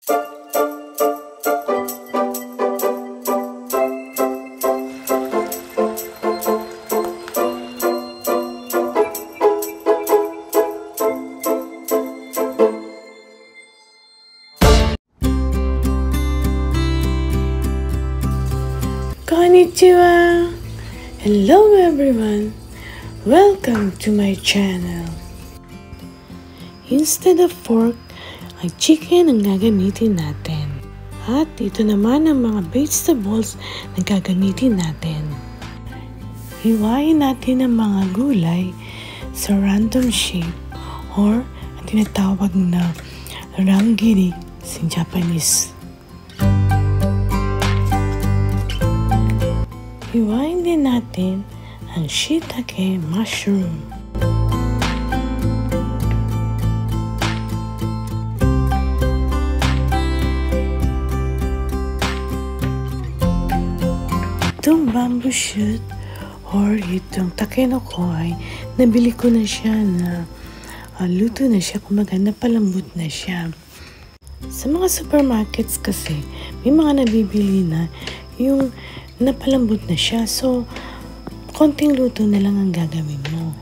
Konnichiwa! Hello everyone! Welcome to my channel. Instead of fork, ay chicken ang gagamitin natin. At ito naman ang mga vegetables na gagamitin natin. Hiwain natin ang mga gulay sa random shape or ang tinatawag na rangiri sa Japanese. Hiwain din natin ang shiitake mushroom. Itong bamboo shoot or itong takenoko ay nabili ko na siya na luto na siya, kumbaga napalambot na siya. Sa mga supermarkets kasi may mga nabibili na yung napalambot na siya, so konting luto na lang ang gagawin mo.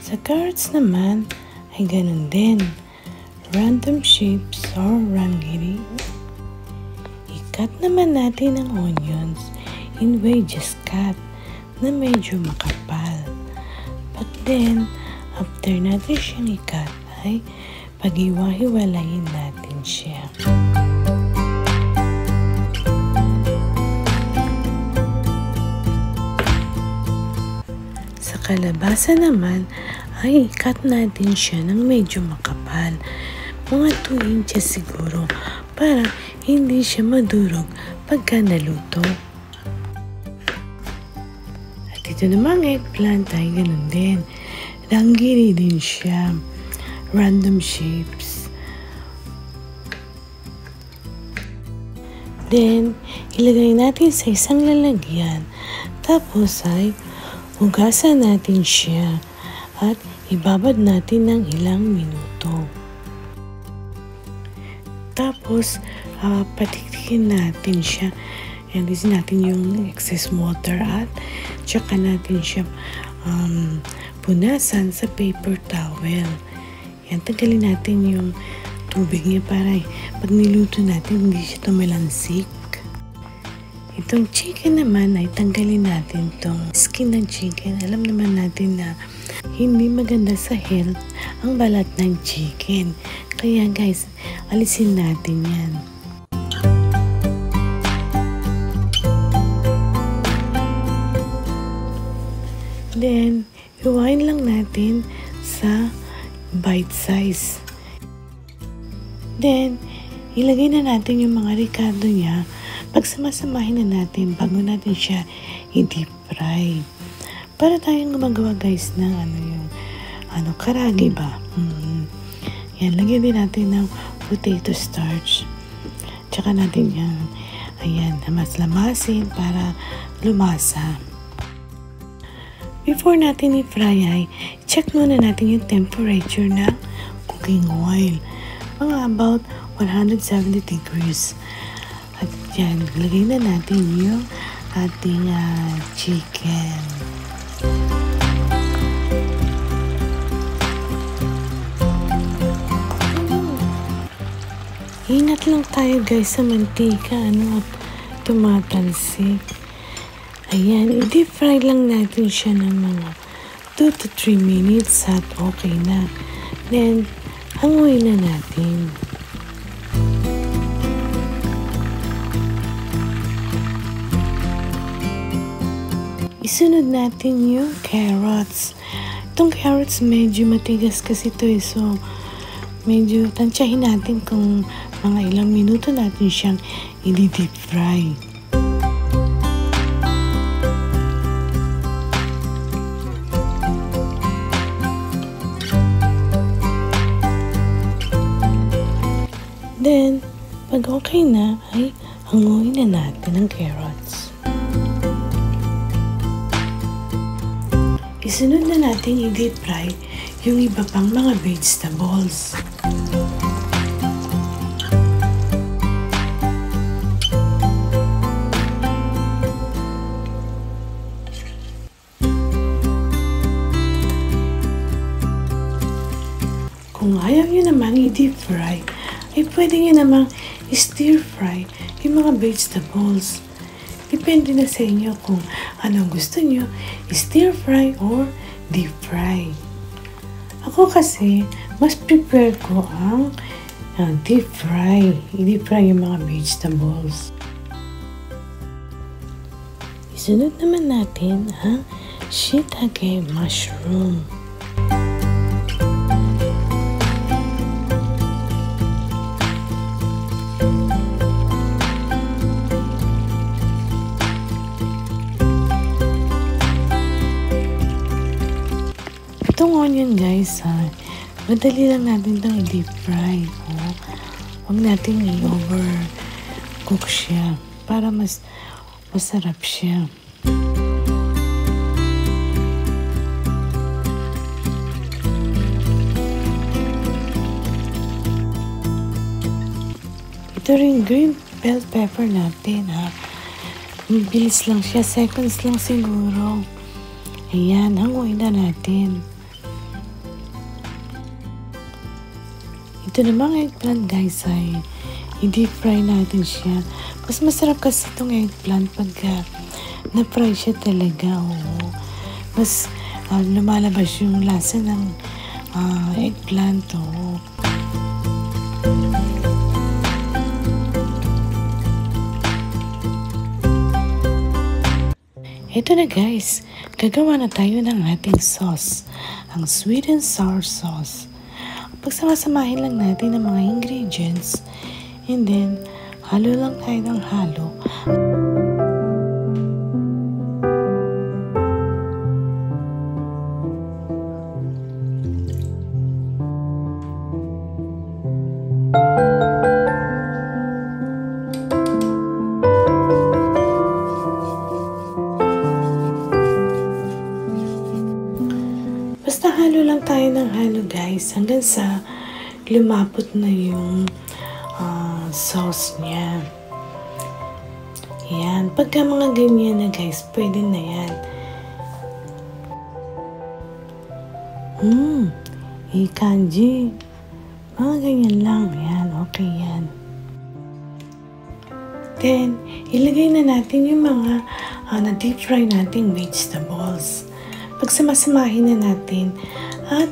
Sa carrots naman ay ganun din, random shapes or rangiri. I-cut naman natin ang onions in wedges cut na medyo makapal. But then after natin siyang i-cut ay pag-iwa-hiwalayin natin siya. Kalabasa naman ay cut natin siya ng medyo makapal, mga 2 inches siguro, para hindi siya madurog pagka naluto. At ito namang eggplant ay ganun din, rangiri din siya, random shapes. Then ilagay natin sa isang lalagyan, tapos ay hugasan natin siya at ibabad natin ng ilang minuto. Tapos, patiktikin natin siya. Alisin natin yung excess water at tsaka natin siya punasan sa paper towel. Yan, tanggalin natin yung tubig niya para pag niluto natin hindi siya tumalansik. Itong chicken naman ay tanggalin natin itong skin ng chicken. Alam naman natin na hindi maganda sa health ang balat ng chicken. Kaya guys, alisin natin yan. Then, iwain lang natin sa bite size. Then, ilagay na natin yung mga ricado niya. Pagsamasamahin na natin bago natin siya i-deep fry. Para tayong gumagawa guys ng karagi ba? Yan, lagyan din natin ng potato starch. Tsaka natin yan, ayan, mas-lamasin para lumasa. Before natin i-fry ay, check muna natin yung temperature ng cooking oil. Mga about 170 degrees. At yan, lagay na natin yung ating chicken. Ingat lang tayo guys sa mantika, at tumatalsik. Ayan, i-deep fry lang natin siya ng mga 2 to 3 minutes at okay na. Then, hanguin na natin. Isunod natin yung carrots. Itong carrots medyo matigas kasi ito so medyo tansyahin natin kung mga ilang minuto natin siyang i-deep fry. Then, pag okay na, ay hanguin na natin ang carrots. Isunod na natin i-deep fry yung iba pang mga vegetables. ay pwede nyo namang stir fry yung mga vegetables. Depende na sa inyo kung anong gusto nyo, stir fry or deep fry. Ako kasi, mas prepare ko ang deep fry. I-deep fry yung mga vegetables. Isunod naman natin ang shiitake mushroom. Itong onion guys, madali lang natin itong i-deep fry. Huwag natin i-overcook siya para mas masarap siya. Ito rin green bell pepper natin Bilis lang siya, seconds lang siguro. Ayan, hanguin na natin. Ito namang eggplant guys ay i-deep fry natin siya. Mas masarap kasi itong eggplant pagka na-fry siya talaga. Mas lumalabas yung lasa ng eggplant. Ito na guys, gagawa na tayo ng ating sauce. Ang sweet and sour sauce. Pagsamasamahin lang natin ang mga ingredients and then halo lang tayo ng halo. Basta halo lang tayo ng halo guys hanggang sa lumapot na yung sauce niya. Yan. Pagka mga ganyan na guys, pwede na yan. Kanji. Mga ganyan lang. Yan. Okay yan. Then, ilagay na natin yung mga na-deep fry nating vegetables. Pagsamasamahin na natin at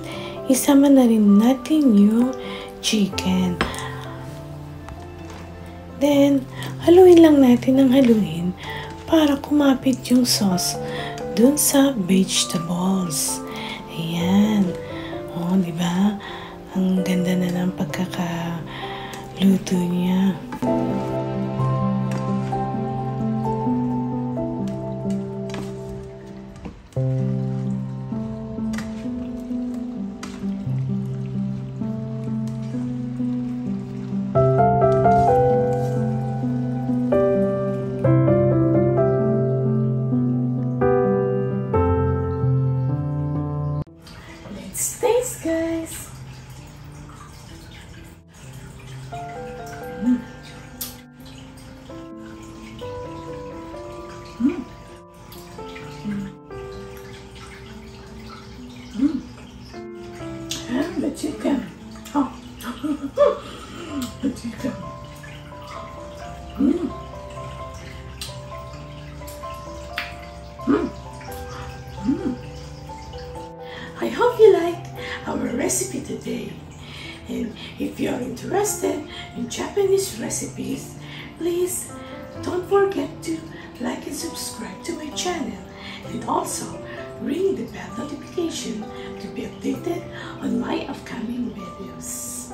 isama na rin natin yung chicken. Then, haluin lang natin ng haluin para kumapit yung sauce dun sa vegetables. Ayan. Diba? Ang ganda na ng pagkakaluto niya. Taste guys. And the chicken. The chicken. I hope you liked our recipe today. And if you are interested in Japanese recipes, please don't forget to like and subscribe to my channel, and also ring the bell notification to be updated on my upcoming videos.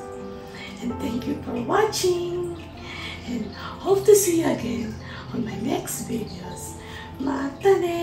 And thank you for watching, and hope to see you again on my next videos. Mata ne!